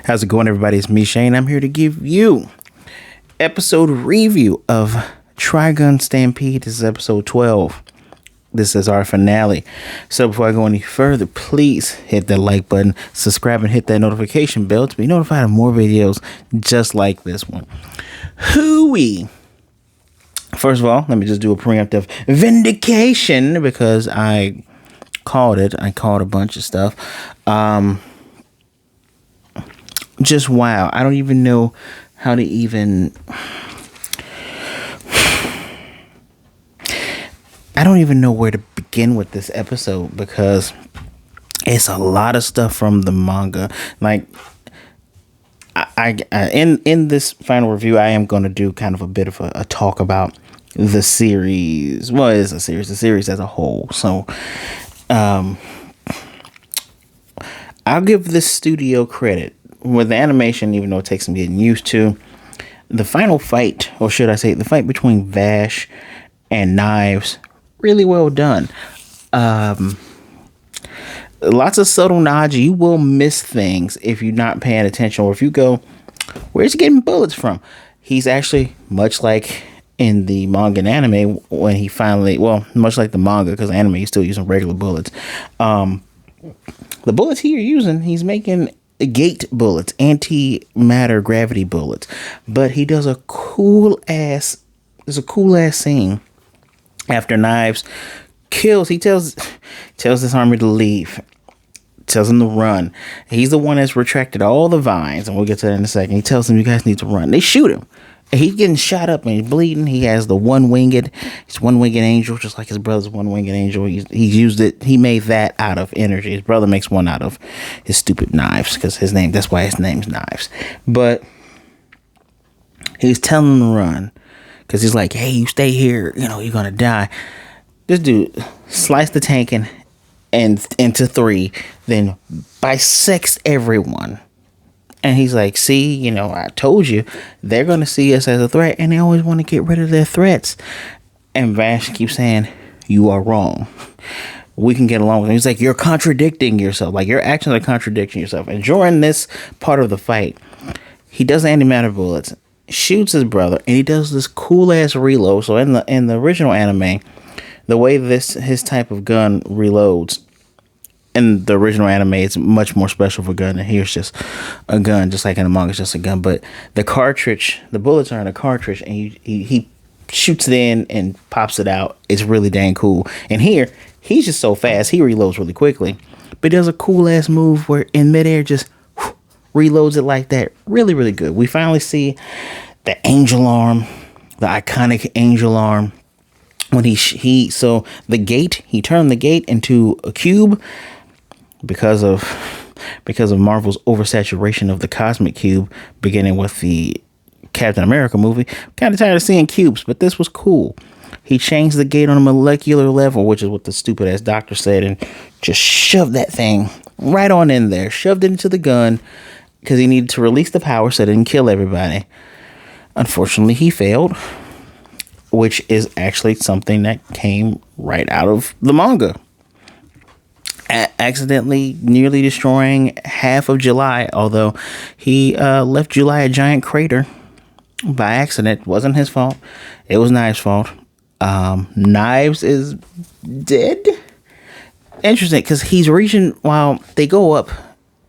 How's it going, everybody? It's me, Shane. I'm here to give you episode review of Trigun Stampede. This is episode 12. This is our finale. So before I go any further, please hit that like button, subscribe, and hit that notification bell to be notified of more videos just like this one. Hooey! First of all, let me just do a preemptive vindication because I called it. I called a bunch of stuff. Just wow. I don't even know how to even... I don't even know where to begin with this episode because it's a lot of stuff from the manga. Like, in this final review, I am going to do kind of a bit of a talk about the series. Well, it is a series. The series as a whole. So, I'll give this studio credit. With the animation, even though it takes some getting used to, the final fight, or should I say the fight between Vash and Knives, really well done. Lots of subtle nods. You will miss things if you're not paying attention, or if you go, where's he getting bullets from? He's actually much like in the manga and anime when he finally, well, much like the manga, because anime he's still using regular bullets. The bullets he's using, he's making gate bullets, antimatter gravity bullets, but he does a cool ass scene after Knives kills. He tells this army to leave, tells them to run. He's the one that's retracted all the vines, and we'll get to that in a second. He tells them, you guys need to run. They shoot him. He's getting shot up and he's bleeding. He has the one-winged angel, just like his brother's one-winged angel. He used it. He made that out of energy. His brother makes one out of his stupid knives, because that's why his name's Knives. But he's telling them to run because he's like, hey, you stay here, you're gonna die. This dude sliced the tank and into three, then bisects everyone. And he's like, see, I told you, they're going to see us as a threat, and they always want to get rid of their threats. And Vash keeps saying, you are wrong. We can get along with him. He's like, you're contradicting yourself. Like, your actions are contradicting yourself. And during this part of the fight, he does antimatter bullets, shoots his brother, and he does this cool-ass reload. So in the original anime, the way his type of gun reloads, in the original anime, it's much more special for gun, and here's just a gun, just like in the manga, it's just a gun. But the cartridge, the bullets are in a cartridge, and he shoots it in and pops it out. It's really dang cool. And here, he's just so fast, he reloads really quickly. But he does a cool ass move where in midair just reloads it like that. Really, really good. We finally see the angel arm, the iconic angel arm. When so the gate, he turned the gate into a cube. Because of Marvel's oversaturation of the cosmic cube, beginning with the Captain America movie, kind of tired of seeing cubes, but this was cool. He changed the gate on a molecular level, which is what the stupid ass doctor said, and just shoved that thing right on in there, shoved it into the gun, because he needed to release the power so it didn't kill everybody. Unfortunately, he failed, which is actually something that came right out of the manga. Accidentally nearly destroying half of July, although he left July a giant crater by accident. It wasn't his fault. It was Knives' fault. Knives is dead. Interesting, because he's reaching while they go up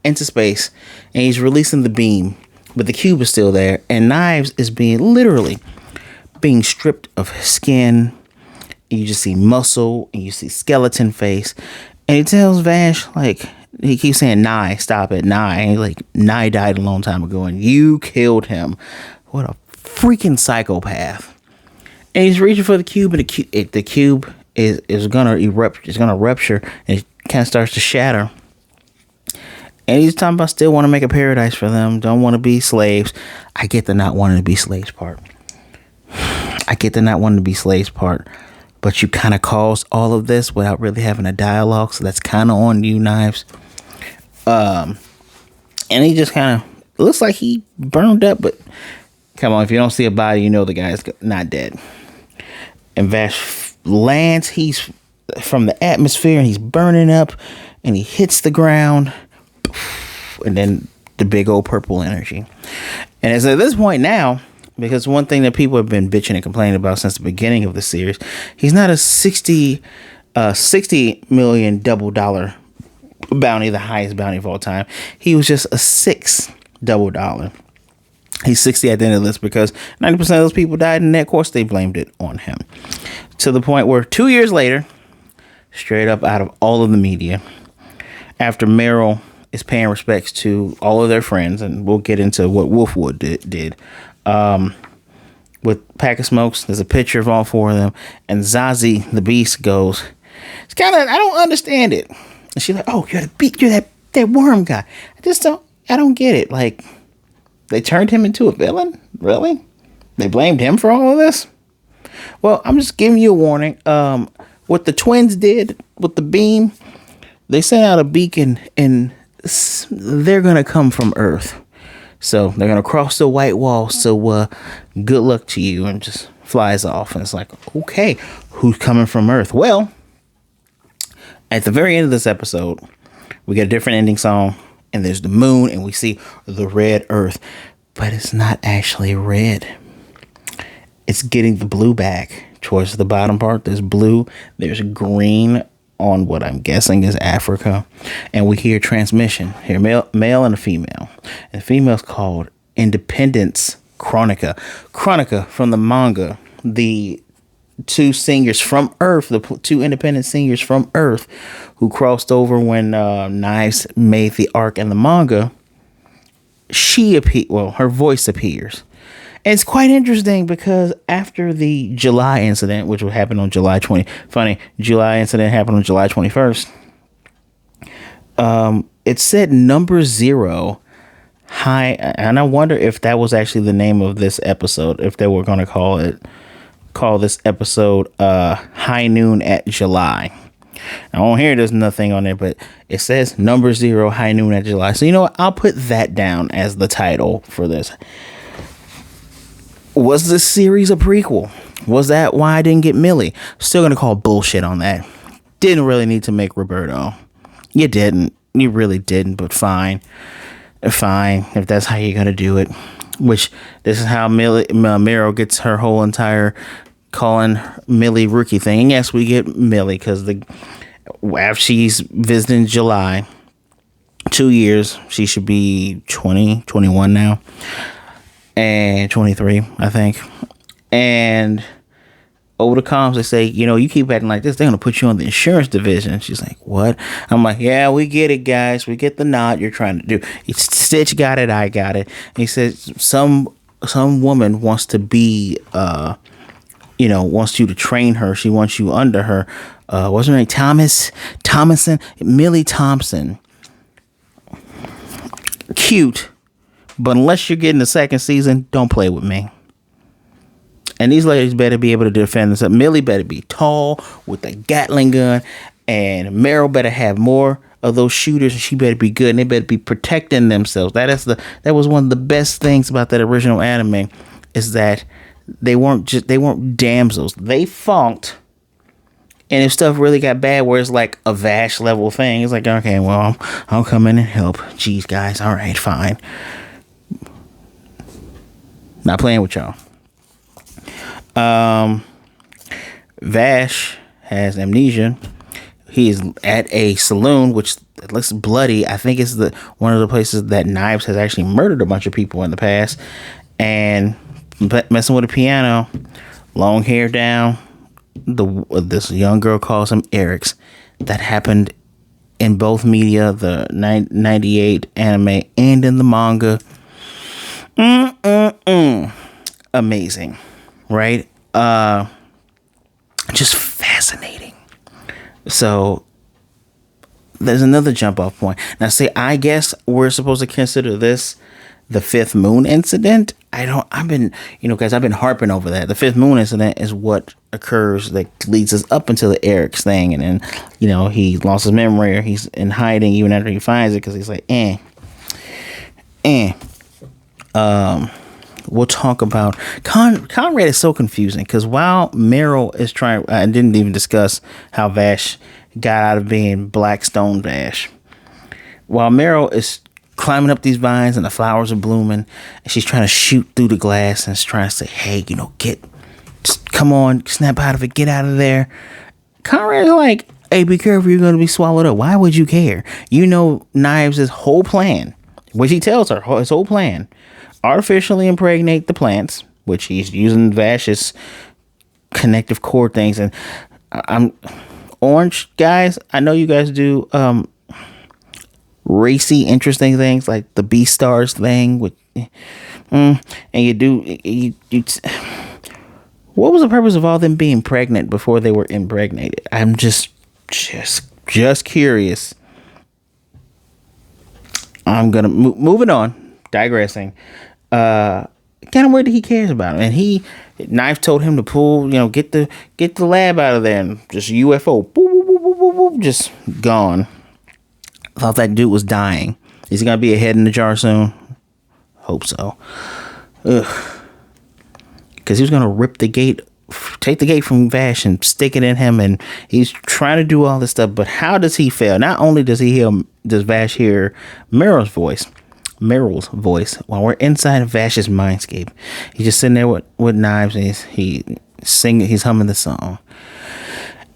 into space, and he's releasing the beam, but the cube is still there, and Knives is literally being stripped of his skin. You just see muscle, and you see skeleton face. And he tells Vash, like, he keeps saying, Nye, stop it, Nye. And he's like, Nye died a long time ago, and you killed him. What a freaking psychopath. And he's reaching for the cube, and the cube is going to erupt. It's going to rupture, and it kind of starts to shatter. And he's talking about still want to make a paradise for them, don't want to be slaves. I get the not wanting to be slaves part. But you kind of caused all of this without really having a dialogue, so that's kind of on you, Knives. And he just kind of looks like he burned up, but come on, if you don't see a body, you know the guy's not dead. And Vash lands, he's from the atmosphere, and he's burning up, and he hits the ground, and then the big old purple energy. And it's at this point now, because one thing that people have been bitching and complaining about since the beginning of the series, he's not a 60 million double dollar bounty, the highest bounty of all time. He was just a 6 double dollar. He's 60 at the end of this because 90% of those people died, and of course they blamed it on him. To the point where 2 years later, straight up out of all of the media, after Meryl is paying respects to all of their friends, and we'll get into what Wolfwood did. With Pack of Smokes, there's a picture of all four of them, and Zazie the Beast goes, it's kind of, I don't understand it. And she's like, oh, you're that worm guy. I don't get it. Like, they turned him into a villain? Really? They blamed him for all of this? Well, I'm just giving you a warning. What the twins did with the beam, they sent out a beacon, and they're going to come from Earth. So they're going to cross the white wall. So good luck to you. And just flies off. And it's like, okay, who's coming from Earth? Well, at the very end of this episode, we get a different ending song. And there's the moon. And we see the red Earth. But it's not actually red. It's getting the blue back. Towards the bottom part, there's blue. There's green on what I'm guessing is Africa. And we hear transmission. Here, male and a female. And the female's called Independence Chronica. Chronica from the manga. The two singers from Earth, the two independent singers from Earth who crossed over when Knives made the arc in the manga. Her voice appears. And it's quite interesting because after the July incident, which will happen on July 20, July incident happened on July 21st. It said number 0 high. And I wonder if that was actually the name of this episode, if they were going to call this episode High Noon at July. Now on here, there's nothing on there, but it says number 0 High Noon at July. So you know what? I'll put that down as the title for this. Was this series a prequel? Was that why I didn't get Millie? Still gonna call bullshit on that. Didn't really need to make Roberto. You didn't. You really didn't, but fine. Fine, if that's how you're gonna do it. Which, this is how Meryl gets her whole entire calling Millie rookie thing. And yes, we get Millie, because after she's visiting July, 2 years, she should be 20, 21 now. And 23, I think. And over the comms, they say, you keep acting like this, they're going to put you on the insurance division. She's like, what? I'm like, yeah, we get it, guys. We get the nod you're trying to do. Stitch got it, I got it. And he says, some woman wants to be, wants you to train her. She wants you under her. What's her name? Thomason? Millie Thompson. Cute. But unless you're getting the second season, don't play with me. And these ladies better be able to defend themselves. Millie better be tall with a Gatling gun. And Meryl better have more of those shooters. And she better be good. And they better be protecting themselves. That was one of the best things about that original anime. Is that they weren't damsels. They funked. And if stuff really got bad, where it's like a Vash level thing, it's like, okay, well, I'll come in and help. Jeez, guys. All right, fine. Not playing with y'all. Vash has amnesia. He is at a saloon, which looks bloody. I think it's one of the places that Knives has actually murdered a bunch of people in the past. And messing with a piano, long hair down. This young girl calls him Eric's. That happened in both media, the 98 anime and in the manga. Amazing, right? Just fascinating. So there's another jump off point. Now, I guess we're supposed to consider this the fifth moon incident. I've been harping over that. The fifth moon incident is what occurs that leads us up into the Eric's thing. And then, he lost his memory, or he's in hiding even after he finds it, because he's like, we'll talk about Conrad is so confusing, because while Meryl is trying, I didn't even discuss how Vash got out of being Blackstone Vash. While Meryl is climbing up these vines and the flowers are blooming, and she's trying to shoot through the glass and is trying to say, hey, come on, snap out of it, get out of there. Conrad's like, hey, be careful, you're going to be swallowed up. Why would you care? Knives' whole plan, which he tells her, his whole plan, artificially impregnate the plants, which he's using Vash's connective cord things. And I'm Orange guys, I know you guys do racy, interesting things like the Beastars thing with, and you what was the purpose of all them being pregnant before they were impregnated? I'm just curious. I'm gonna moving on, digressing. Kind of weird that he cares about him, and Knife told him to pull, get the lab out of there, and just UFO, boop, boop, boop, boop, boop, boop, just gone. I thought that dude was dying. Is he gonna be a head in the jar soon? Hope so. Ugh. Because he was gonna take the gate from Vash and stick it in him, and he's trying to do all this stuff. But how does he fail? Not only does Vash hear Meryl's voice while we're inside of Vash's mindscape. He's just sitting there with Knives, and he's humming the song.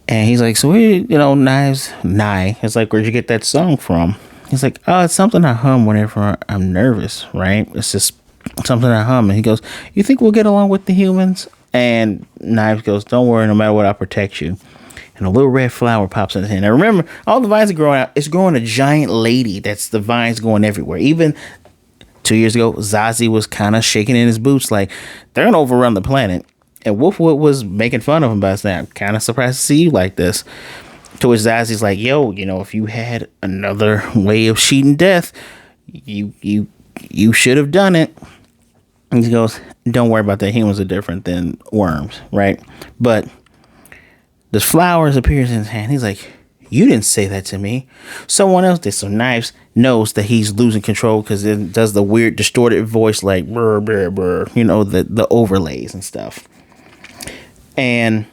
And he's like, so Knives, it's like, where'd you get that song from? He's like, oh, it's something I hum whenever I'm nervous, right? It's just something I hum. And he goes, you think we'll get along with the humans? And Knives goes, don't worry, no matter what, I'll protect you. And a little red flower pops in his hand. Now remember, all the vines are growing out. It's growing a giant lady. That's the vines going everywhere. Even 2 years ago, Zazie was kind of shaking in his boots like, they're going to overrun the planet. And Wolfwood was making fun of him by saying, I'm kind of surprised to see you like this. To which Zazie's like, yo, if you had another way of cheating death, you should have done it. And he goes, don't worry about that. Humans are different than worms, right? But the flowers appears in his hand. He's like, you didn't say that to me. Someone else did. So Knives knows that he's losing control because it does the weird distorted voice like brr, brr, brr, the overlays and stuff. And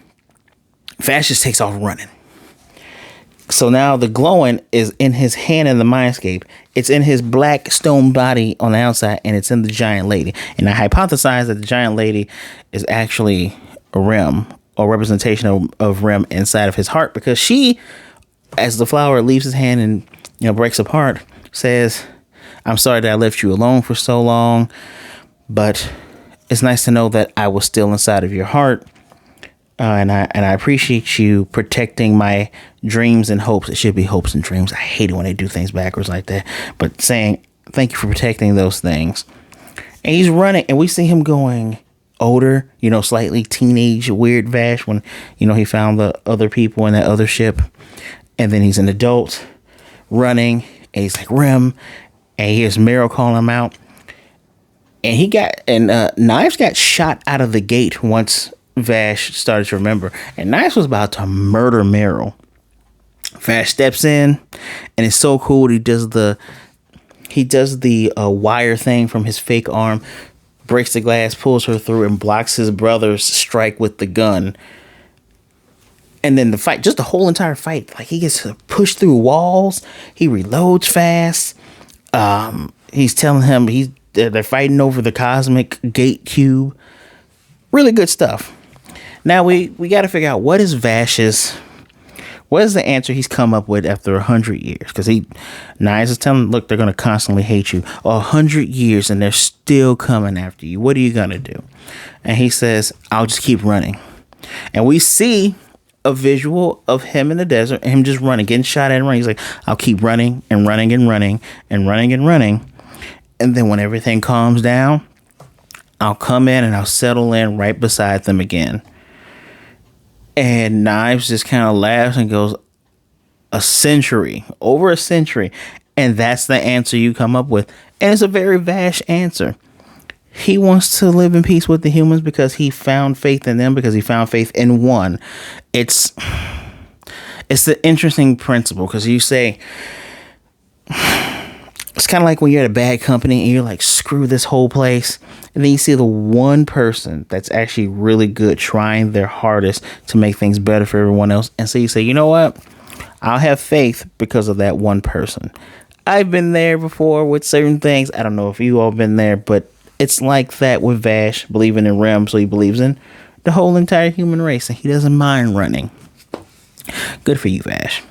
Vash just takes off running. So now the glowing is in his hand in the mindscape. It's in his black stone body on the outside, and it's in the giant lady. And I hypothesize that the giant lady is actually a Rem, or representation of Rem inside of his heart, because she, as the flower leaves his hand and breaks apart, says, I'm sorry that I left you alone for so long, but it's nice to know that I was still inside of your heart. And I appreciate you protecting my dreams and hopes. It should be hopes and dreams. I hate it when they do things backwards like that. But saying thank you for protecting those things. And he's running, and we see him going older, slightly teenage, weird Vash when, he found the other people in that other ship. And then he's an adult running, and he's like, Rem, and he hears Meryl calling him out. And Knives got shot out of the gate once Vash started to remember, and Knives was about to murder Meryl. Vash steps in, and it's so cool. He does the wire thing from his fake arm, breaks the glass, pulls her through, and blocks his brother's strike with the gun. And then the fight, just the whole entire fight, like he gets pushed through walls. He reloads fast. He's telling him they're fighting over the cosmic gate cube. Really good stuff. Now we got to figure out what is the answer he's come up with after 100 years, because Knives is telling him, look, they're going to constantly hate you 100 years and they're still coming after you. What are you going to do? And he says, I'll just keep running. And we see a visual of him in the desert and him just running, getting shot at and running. He's like, I'll keep running and running and running and running and running. And then when everything calms down, I'll come in and I'll settle in right beside them again. And Knives just kind of laughs and goes, over a century. And that's the answer you come up with. And it's a very Vash answer. He wants to live in peace with the humans because he found faith in them, because he found faith in one. It's the interesting principle, because you say, it's kind of like when you're at a bad company and you're like, screw this whole place. And then you see the one person that's actually really good, trying their hardest to make things better for everyone else. And so you say, you know what? I'll have faith because of that one person. I've been there before with certain things. I don't know if you all been there, but it's like that with Vash believing in Rem, so he believes in the whole entire human race, and he doesn't mind running. Good for you, Vash.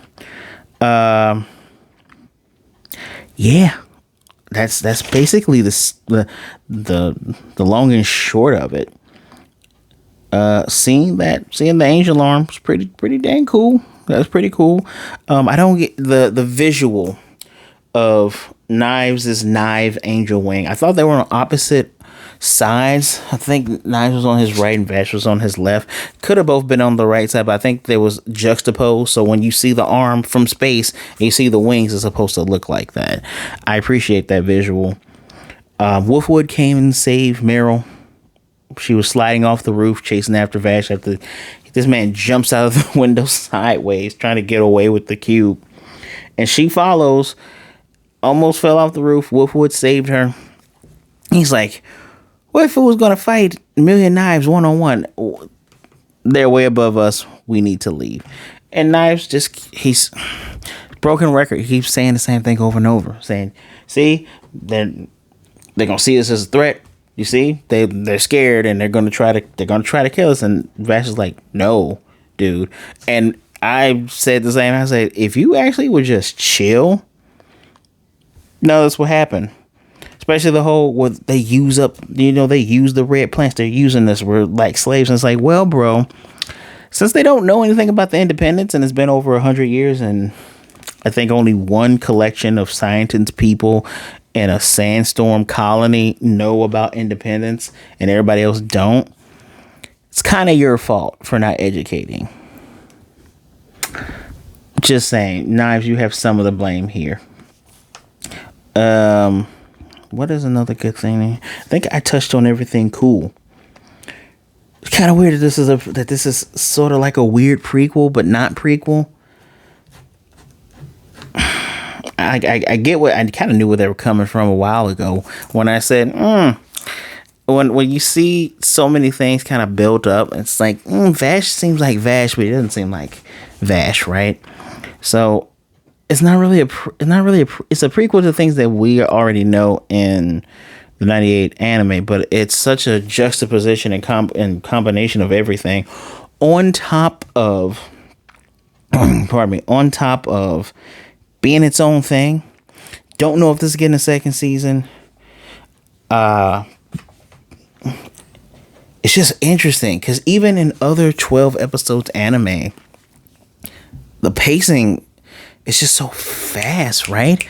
Yeah, that's basically the long and short of it. Seeing the angel arm was pretty dang cool. That was pretty cool. I don't get the visual of Knives' knife angel wing. I thought they were on opposite sides. I think Knives was on his right and Vash was on his left. Could have both been on the right side, but I think there was juxtaposed. So when you see the arm from space and you see the wings, it's supposed to look like that. I appreciate that visual. Wolfwood came and saved Meryl. She was sliding off the roof, chasing after Vash. After this man jumps out of the window sideways, trying to get away with the cube, and she follows. Almost fell off the roof. Wolfwood saved her. He's like, "What if it was gonna fight a million knives 1-on-1? They're way above us. We need to leave." And Knives he's broken record. He keeps saying the same thing over and over, saying, "See, they're gonna see us as a threat. You see, they're scared and they're gonna try to kill us." And Vash is like, "No, dude." And I said the same. I said, if you actually would just chill, no, that's what happened. Especially the whole what they use they use the red plants. They're using this. We're like slaves. And it's like, well, bro, since they don't know anything about the independence and it's been over 100 years and I think only one collection of scientists people in a sandstorm colony know about independence and everybody else don't, it's kind of your fault for not educating. Just saying, Knives, you have some of the blame here. What is another good thing? I think I touched on everything cool. It's kind of weird that this is sort of like a weird prequel, but not prequel. I get what I kind of knew where they were coming from a while ago when I said, when you see so many things kind of built up, it's like Vash seems like Vash, but it doesn't seem like Vash, right? So it's not really it's a prequel to things that we already know in the 98 anime, but it's such a juxtaposition and combination of everything on top of on top of being its own thing. Don't know if this is getting a second season. It's just interesting because even in other 12 episodes anime, the pacing is just so fast, right?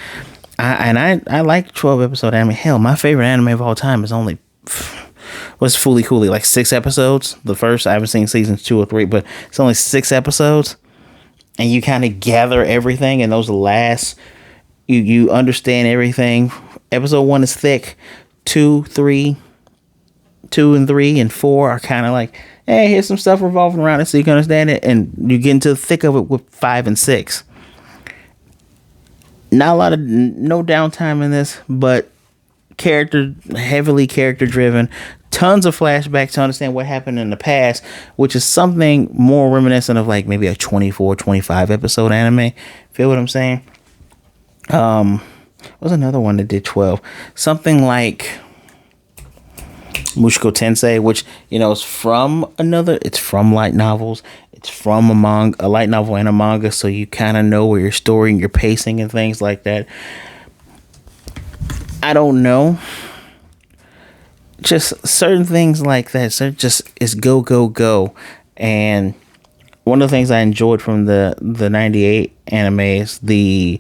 I like 12 episode anime. Hell, my favorite anime of all time is only Fooly Cooly, like 6 episodes. The first, I haven't seen seasons 2 or 3, but it's only 6 episodes. And you kind of gather everything, and those last, you understand everything. Episode 1 is thick. 2 and 3 and 4 are kind of like, hey, here's some stuff revolving around it so you can understand it. And you get into the thick of it with 5 and 6. Not a lot of, no downtime in this, but heavily character driven. Tons of flashbacks to understand what happened in the past, which is something more reminiscent of like maybe a 24, 25 episode anime. Feel what I'm saying? What was another one that did 12? Something like Mushoku Tensei, which, it's from light novels. It's from a light novel and a manga, so you kind of know where your story and your pacing and things like that. I don't know. Just certain things like that. So it's go, go, go. And one of the things I enjoyed from the 98 anime is seeing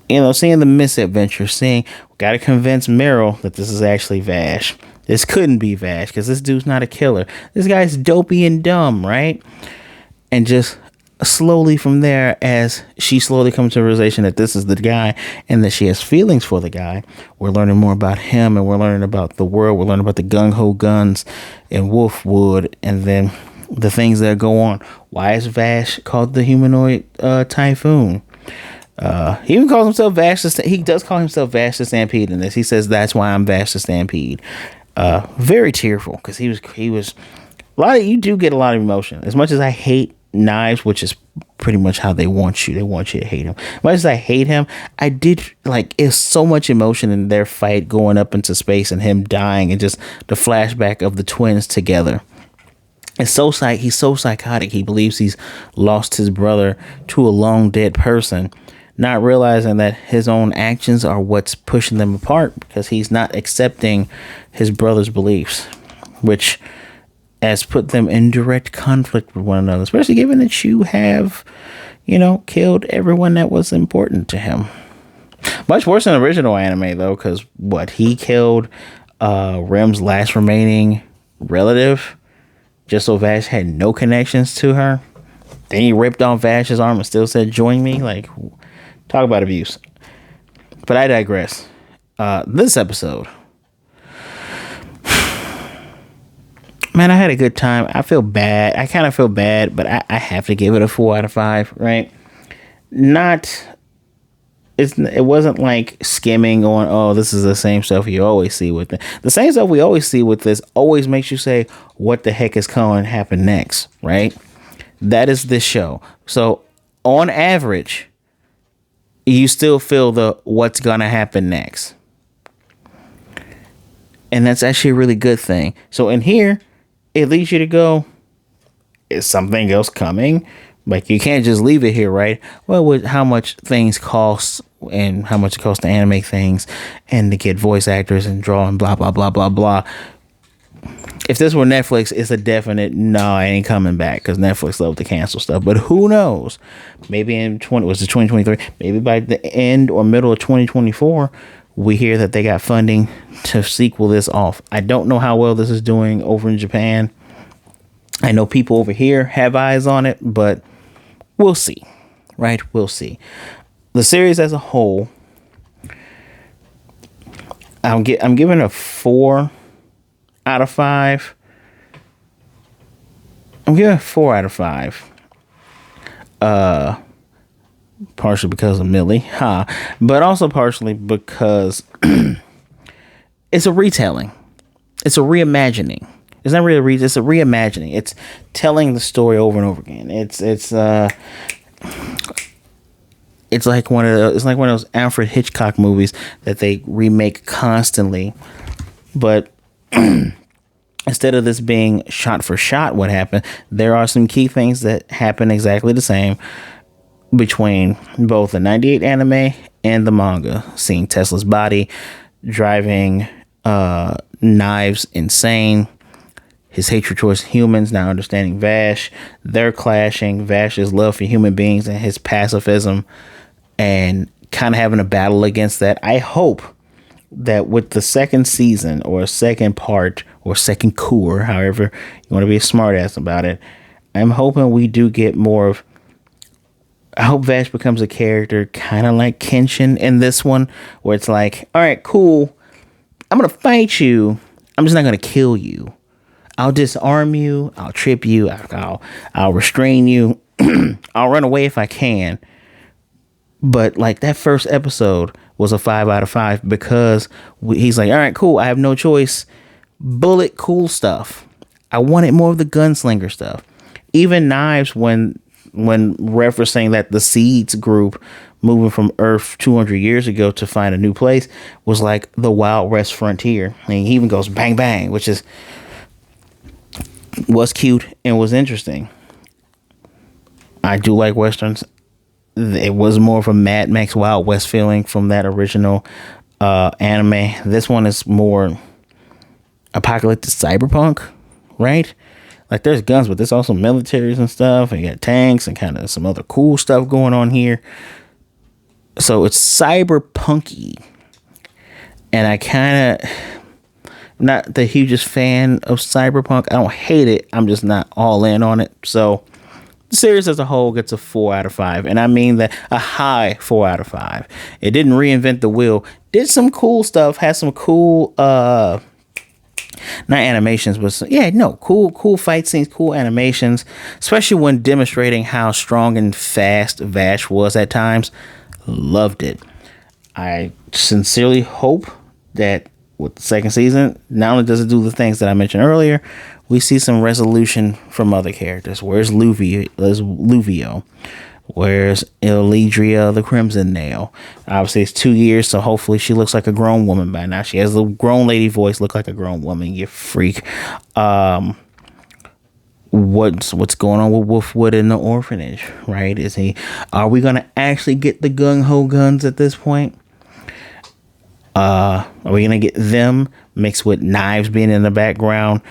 the misadventure, gotta convince Meryl that this is actually Vash. This couldn't be Vash because this dude's not a killer. This guy's dopey and dumb, right? And just slowly from there, as she slowly comes to a realization that this is the guy and that she has feelings for the guy, we're learning more about him and we're learning about the world. We're learning about the gung-ho guns and Wolfwood and then the things that go on. Why is Vash called the humanoid typhoon? He even calls himself Vash. He does call himself Vash the Stampede in this. He says that's why I'm Vash the Stampede. Very tearful because he was a lot of, you do get a lot of emotion. As much as I hate Knives, which is pretty much how they want you. They want you to hate him. As much as I hate him, I did like it's so much emotion in their fight going up into space and him dying and just the flashback of the twins together. It's so he's so psychotic. He believes he's lost his brother to a long dead person, not realizing that his own actions are what's pushing them apart because he's not accepting his brother's beliefs, which has put them in direct conflict with one another, especially given that you have, killed everyone that was important to him. Much worse than the original anime, though, because he killed Rem's last remaining relative just so Vash had no connections to her. Then he ripped off Vash's arm and still said, "Join me." Like, talk about abuse. But I digress. This episode, man, I had a good time. I feel bad. I kind of feel bad, but I have to give it a 4 out of 5, right? It wasn't like skimming on, oh, this is the same stuff you always see with it. The same stuff we always see with this always makes you say, what the heck is going to happen next, right? That is this show. So on average, you still feel the what's going to happen next. And that's actually a really good thing. So in here, it leads you to go, is something else coming? Like, you can't just leave it here, right? Well, with how much things cost and how much it costs to animate things and to get voice actors and draw and blah, blah, blah, blah, blah. If this were Netflix, it's a definite, no, I ain't coming back because Netflix love to cancel stuff. But who knows? Maybe in 2023, maybe by the end or middle of 2024, we hear that they got funding to sequel this off. I don't know how well this is doing over in Japan. I know people over here have eyes on it, but we'll see, right? We'll see. The series as a whole, I'm giving a 4 out of 5. I'm giving a 4 out of 5. Partially because of Millie, but also partially because it's a retelling. It's a reimagining. It's not really it's a reimagining. It's telling the story over and over again. It's like one of those Alfred Hitchcock movies that they remake constantly. But instead of this being shot for shot what happened, there are some key things that happen exactly the same between both the 98 anime and the manga. Seeing Tesla's body driving Knives insane, his hatred towards humans, now understanding Vash, they're clashing, Vash's love for human beings and his pacifism, and kind of having a battle against that. I hope that with the second season or second part or second cour, however you want to be a smart ass about it, I'm hoping we do get more of, I hope Vash becomes a character kind of like Kenshin in this one, where it's like, all right, cool, I'm going to fight you. I'm just not going to kill you. I'll disarm you. I'll trip you. I'll restrain you. I'll run away if I can. But like that first episode was a 5 out of 5 because he's like, all right, cool. I have no choice. Bullet cool stuff. I wanted more of the gunslinger stuff. Even Knives, when referencing that the Seeds group moving from Earth 200 years ago to find a new place was like the Wild West frontier. And he even goes bang bang, which was cute and was interesting. I do like Westerns. It was more of a Mad Max Wild West feeling from that original anime. This one is more apocalyptic cyberpunk, right? Like there's guns, but there's also militaries and stuff. And you got tanks and kind of some other cool stuff going on here. So it's cyberpunky. And I kind of not the hugest fan of cyberpunk. I don't hate it. I'm just not all in on it. So the series as a whole gets a 4 out of 5. And I mean that a high 4 out of 5. It didn't reinvent the wheel. Did some cool stuff. Had some cool, not animations, but cool fight scenes, cool animations, especially when demonstrating how strong and fast Vash was at times. Loved it. I sincerely hope that with the second season, not only does it do the things that I mentioned earlier, we see some resolution from other characters. Where's Luvio? Where's Elidria the Crimson Nail? Obviously, it's 2 years, so hopefully she looks like a grown woman by now. She has a grown lady voice, look like a grown woman, you freak. What's going on with Wolfwood in the orphanage, right? Are we gonna actually get the gung-ho guns at this point? Are we gonna get them mixed with Knives being in the background,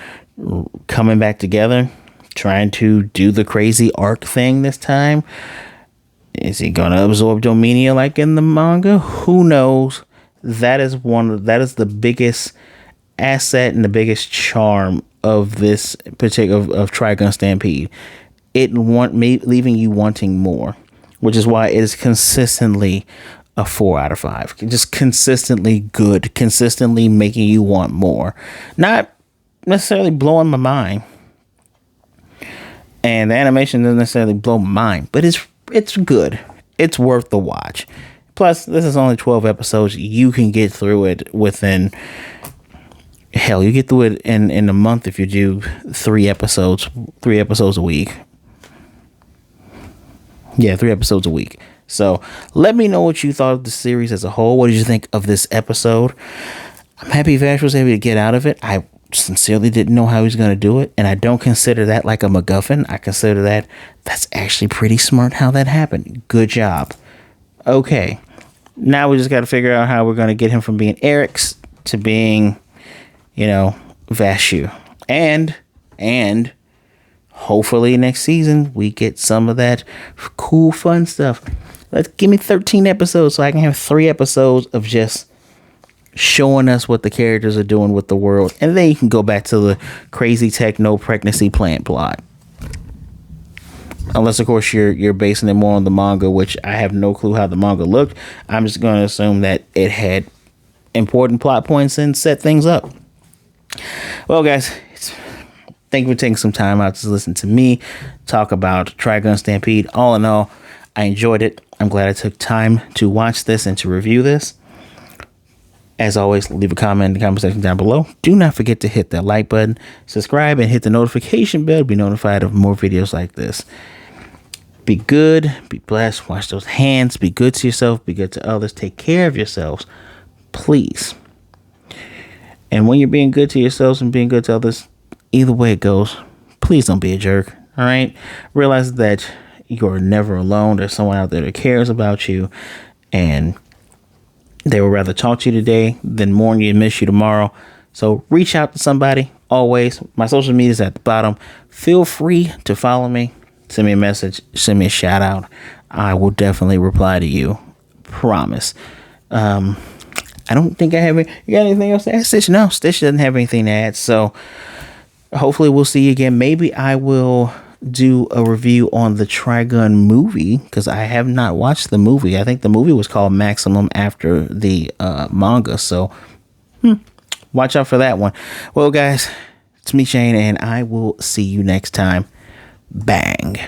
coming back together, trying to do the crazy arc thing this time? Is he gonna absorb Dominia like in the manga? Who knows? That is the biggest asset and the biggest charm of this particular of Trigun Stampede. Leaving you wanting more, which is why it is consistently a 4 out of 5. Just consistently good, consistently making you want more. Not necessarily blowing my mind. And the animation doesn't necessarily blow my mind, but it's good. It's worth the watch. Plus, this is only 12 episodes. You can get through it within... Hell, you get through it in a month if you do 3 episodes a week. Yeah, 3 episodes a week. So let me know what you thought of the series as a whole. What did you think of this episode? I'm happy Vash was able to get out of it. I sincerely didn't know how he was going to do it, and I don't consider that like a MacGuffin. I consider that's actually pretty smart how that happened. Good job. Okay, now we just got to figure out how we're going to get him from being Eric's to being, Vashu. And hopefully next season we get some of that cool fun stuff. Give me 13 episodes so I can have 3 episodes of just showing us what the characters are doing with the world, and then you can go back to the crazy techno pregnancy plant plot. Unless, of course, you're basing it more on the manga, which I have no clue how the manga looked. I'm just going to assume that it had important plot points and set things up. Well, guys, thank you for taking some time out to listen to me talk about Trigun Stampede. All in all, I enjoyed it. I'm glad I took time to watch this and to review this. As always, leave a comment in the comment section down below. Do not forget to hit that like button, subscribe, and hit the notification bell to be notified of more videos like this. Be good, be blessed, wash those hands, be good to yourself, be good to others, take care of yourselves, please. And when you're being good to yourselves and being good to others, either way it goes, please don't be a jerk, all right? Realize that you're never alone. There's someone out there that cares about you, and they would rather talk to you today than mourn you and miss you tomorrow. So reach out to somebody. Always, my social media is at the bottom. Feel free to follow me. Send me a message. Send me a shout out. I will definitely reply to you. Promise. I don't think I have. You got anything else to add, Stitch? No, Stitch doesn't have anything to add. So hopefully we'll see you again. Maybe I will do a review on the Trigun movie, because I have not watched the movie. I think the movie was called Maximum after the manga. So watch out for that one. Well, guys, it's me, Shane, and I will see you next time. Bang.